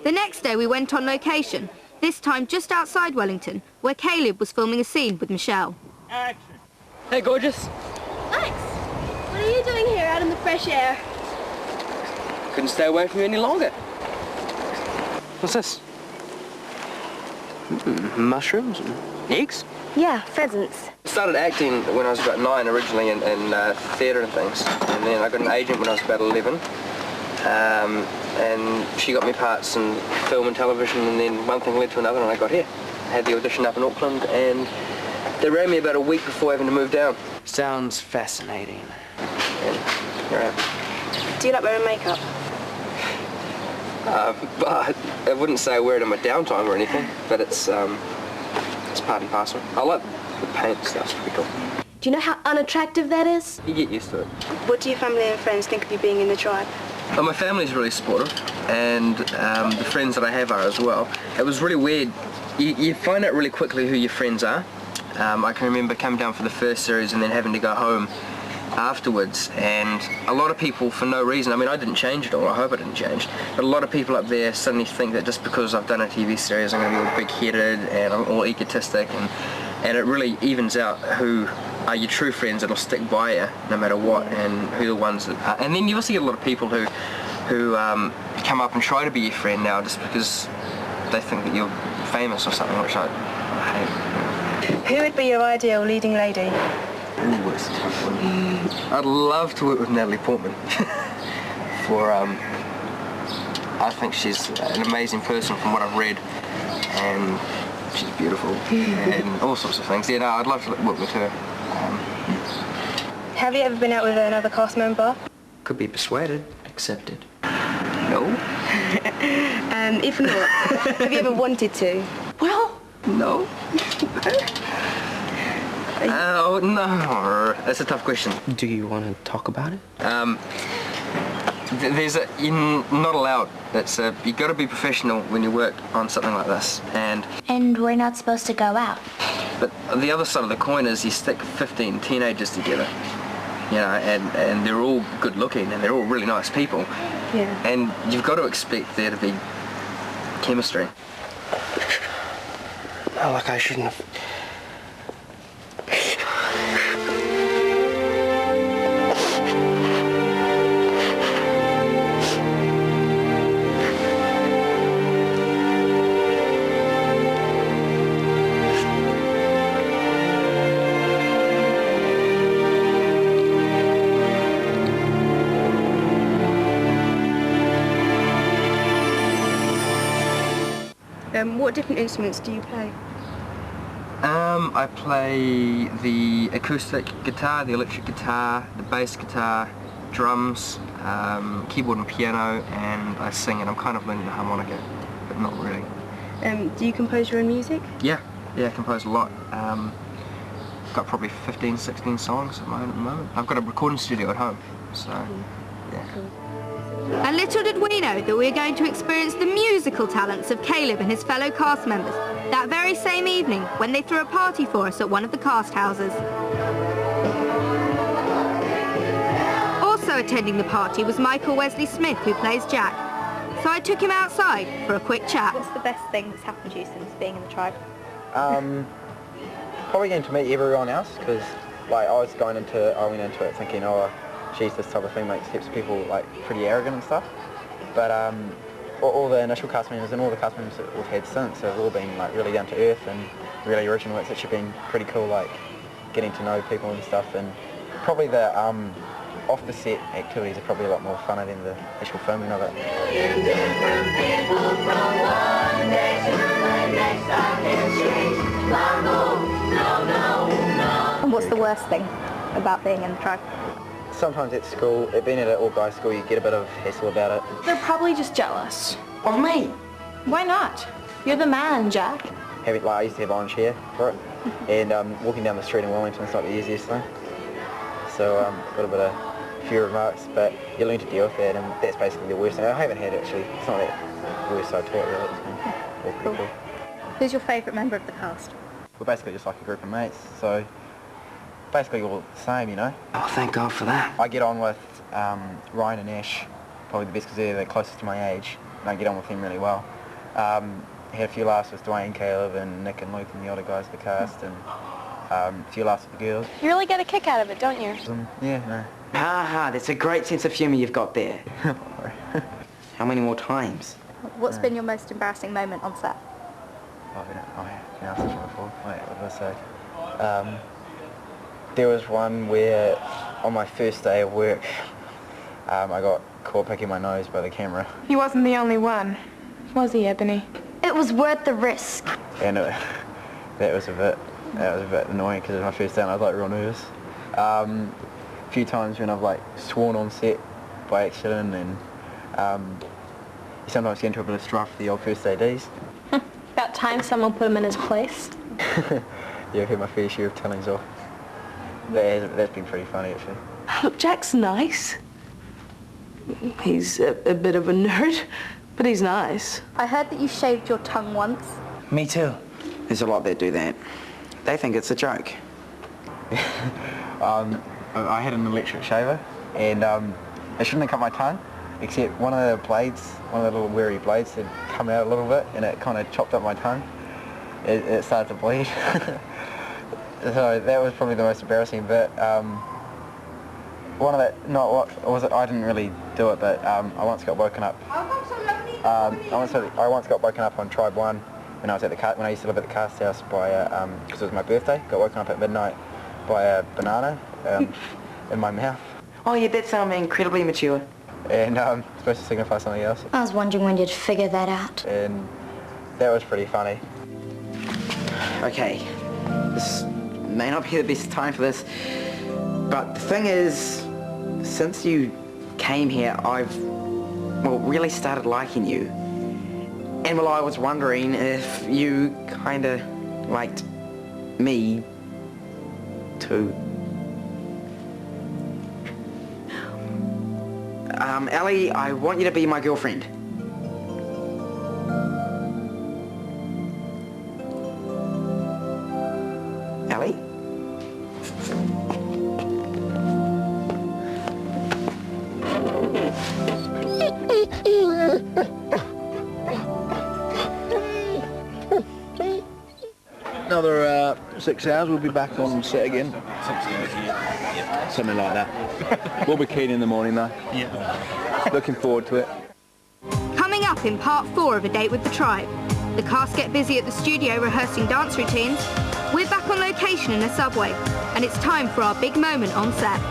The next day we went on location, this time just outside Wellington, where Caleb was filming a scene with Michelle. Action. Hey, gorgeous. Max, what are you doing here out in the fresh air? Couldn't stay away from you any longer. What's this? Mushrooms and eggs? Yeah, pheasants. I started acting when I was about 9 originally in theatre and things, and then I got an agent when I was about 11. And she got me parts in film and television, and then one thing led to another and I got here. I had the audition up in Auckland and they rang me about a week before having to move down. Sounds fascinating. And here I am. Do you like wearing makeup? But I wouldn't say I wear it in my downtime or anything, but it's part and parcel. I like the paint stuff, it's pretty cool. Do you know how unattractive that is? You get used to it. What do your family and friends think of you being in the tribe? Well, my family's really supportive, and the friends that I have are as well. It was really weird. You find out really quickly who your friends are. I can remember coming down for the first series and then having to go home afterwards, and a lot of people, for no reason, I mean, I didn't change at all, I hope I didn't change, but a lot of people up there suddenly think that just because I've done a TV series I'm going to be all big-headed and I'm all egotistic, and it really evens out who are your true friends that'll stick by you no matter what, and who the ones that are. And then you also get a lot of people who come up and try to be your friend now just because they think that you're famous or something, which I hate. Who would be your ideal leading lady? Ooh, that's a tough one. I'd love to work with Natalie Portman. I think she's an amazing person from what I've read, and she's beautiful, and all sorts of things. Yeah, no, I'd love to work with her. Have you ever been out with another cast member? Could be persuaded, accepted. No. If not, have you ever wanted to? Well, no. Oh, no. That's a tough question. Do you want to talk about it? You're not allowed. You've got to be professional when you work on something like this. And we're not supposed to go out. But the other side of the coin is you stick 15 teenagers together, you know, and they're all good looking and they're all really nice people. Yeah. And you've got to expect there to be chemistry. Oh, like I shouldn't have... What different instruments do you play? I play the acoustic guitar, the electric guitar, the bass guitar, drums, keyboard and piano, and I sing, and I'm kind of learning the harmonica, but not really. Do you compose your own music? Yeah, I compose a lot. Got probably 15, 16 songs at the moment. I've got a recording studio at home, so yeah. Cool. And little did we know that we were going to experience the musical talents of Caleb and his fellow cast members that very same evening when they threw a party for us at one of the cast houses. Also attending the party was Michael Wesley Smith, who plays Jack. So I took him outside for a quick chat. What's the best thing that's happened to you since being in the tribe? Probably getting to meet everyone else, because like I went into it thinking, oh, geez, this type of thing makes heaps of people like pretty arrogant and stuff. But all the initial cast members and all the cast members that we've had since have all been like really down to earth and really original. It's actually been pretty cool, like getting to know people and stuff. And probably the off the set activities are probably a lot more funner than the actual filming of it. And what's the worst thing about being in the tribe? Sometimes at school, being at an all-guys school, you get a bit of hassle about it. They're probably just jealous. Of me? Why not? You're the man, Jack. I used to have orange hair for it, and walking down the street in Wellington is not the easiest thing. So got a bit of few remarks, but you learn to deal with that, and that's basically the worst thing. I haven't had actually. It's not that worst I taught really. It's been all pretty cool. Who's your favourite member of the cast? We're basically just like a group of mates, so basically all the same, you know. Oh, thank God for that. I get on with Ryan and Ash, probably the best because they're the closest to my age, get on with him really well. Had a few laughs with Dwayne, Caleb, and Nick and Luke and the other guys of the cast, and a few laughs with the girls. You really get a kick out of it, don't you? Yeah, no. That's a great sense of humour you've got there. How many more times? What's been your most embarrassing moment on set? Oh, yeah, asked this one before. Wait, what did I say? There was one where, on my first day of work, I got caught picking my nose by the camera. He wasn't the only one, was he, Ebony? It was worth the risk. And that was a bit annoying because it was my first day and I was like real nervous. A few times when I've like sworn on set by accident, and you sometimes get into a bit of strife with the old first ADs. About time someone put him in his place. Yeah, I've had my fair share of tellings off. That's been pretty funny actually. Look, Jack's nice. He's a bit of a nerd, but he's nice. I heard that you shaved your tongue once. Me too. There's a lot that do that. They think it's a joke. I had an electric shaver, and it shouldn't have cut my tongue, except one of the blades, one of the little weary blades had come out a little bit, and it kind of chopped up my tongue. It started to bleed. So that was probably the most embarrassing bit. One of that, not what was it? I didn't really do it, but I once got woken up. I once got woken up on Tribe 1 when I was at when I used to live at the cast house by because it was my birthday. Got woken up at midnight by a banana in my mouth. Oh yeah, that's incredibly mature. And supposed to signify something else. I was wondering when you'd figure that out. And that was pretty funny. Okay, this may not be the best time for this, but the thing is, since you came here, I've, really started liking you. And I was wondering if you kinda liked me too. Ellie, I want you to be my girlfriend. Ellie? Another 6 hours, we'll be back on set again. 6 hours, yeah. Something like that. We'll be keen in the morning though. Yeah. Looking forward to it. Coming up in part 4 of A Date with the Tribe, the cast get busy at the studio rehearsing dance routines. We're back on location in a subway, and it's time for our big moment on set.